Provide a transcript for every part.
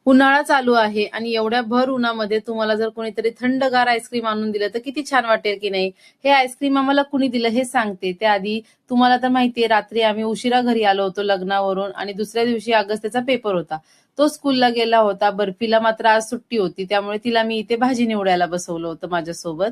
उन्हाळा चालू आहे आणि एवढ्या भर उन्हामध्ये तुम्हाला जर कोणीतरी थंडगार आईस्क्रीम आणून दिलं तर किती छान वाटेल की नाही. हे आईस्क्रीम आम्हाला कुणी दिलं हे सांगते. त्याआधी तुम्हाला तर माहितीये, रात्री आम्ही उशिरा घरी आलो होतो लग्नावरून आणि दुसऱ्या दिवशी अगस्त्याचा पेपर होता. तो स्कूलला गेला होता. बर्फीला मात्र आज सुट्टी होती, त्यामुळे तिला मी इथे भाजी निवडायला बसवलं होतं माझ्यासोबत.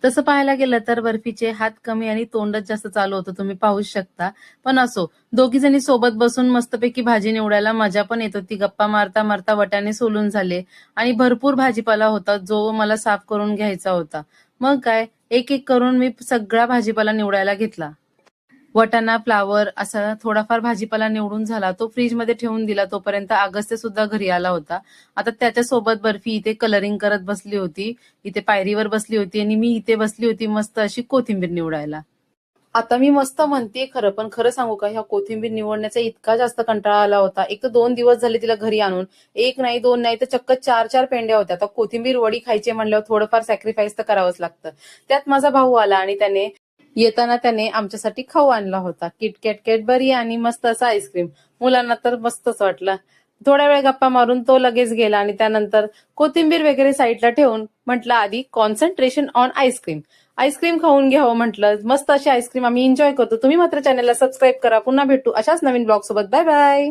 तसं पाहायला गेलं तर बर्फीचे हात कमी आणि तोंडच जास्त चालू होतं, तुम्ही पाहूच शकता. पण असो, दोघी जणी सोबत बसून मस्तपैकी भाजी निवडायला मजा पण येत होती. गप्पा मारता मारता वाटाणे सोलून झाले आणि भरपूर भाजीपाला होता जो मला साफ करून घ्यायचा होता. मग काय, एक एक करून मी सगळा भाजीपाला निवडायला घेतला. वाटाणा, फ्लावर असा थोडाफार भाजीपाला निवडून झाला. तो फ्रीजमध्ये ठेवून दिला. तोपर्यंत अगस्त्य सुद्धा घरी आला होता. आता त्याच्यासोबत बर्फी इथे कलरिंग करत बसली होती. इथे पायरीवर बसली होती आणि मी इथे बसली होती मस्त अशी कोथिंबीर निवडायला. आता मी मस्त म्हणते खरं, पण खरं सांगू का, ह्या कोथिंबीर निवडण्याचा इतका जास्त कंटाळा आला होता. एक तर 2 दिवस झाले तिला घरी आणून. एक नाही, दोन नाही, तर चक्क 4-4 पेंड्या होत्या. आता कोथिंबीर वडी खायची म्हणल्यावर थोडंफार सॅक्रिफाईस तर करावंच लागतं. त्यात माझा भाऊ आला आणि त्याने आमच्यासाठी खाऊ आणला होता. किटकॅट, कॅडबरी आणि मस्त असा आईस्क्रीम. मुलांना तर मस्तच वाटला. थोड्या वेळ गप्पा मारून तो लगेच गेला आणि त्यानंतर कोथिंबीर वगैरे साईडला ठेवून म्हटलं आधी कॉन्सन्ट्रेशन ऑन आईस्क्रीम. आईस्क्रीम खाऊन घ्यावं म्हटलं. मस्त अशी आईस्क्रीम आम्ही एन्जॉय करतो. तुम्ही मात्र चॅनलला सबस्क्राईब करा. पुन्हा भेटू अशाच नवीन ब्लॉग सोबत. Bye bye.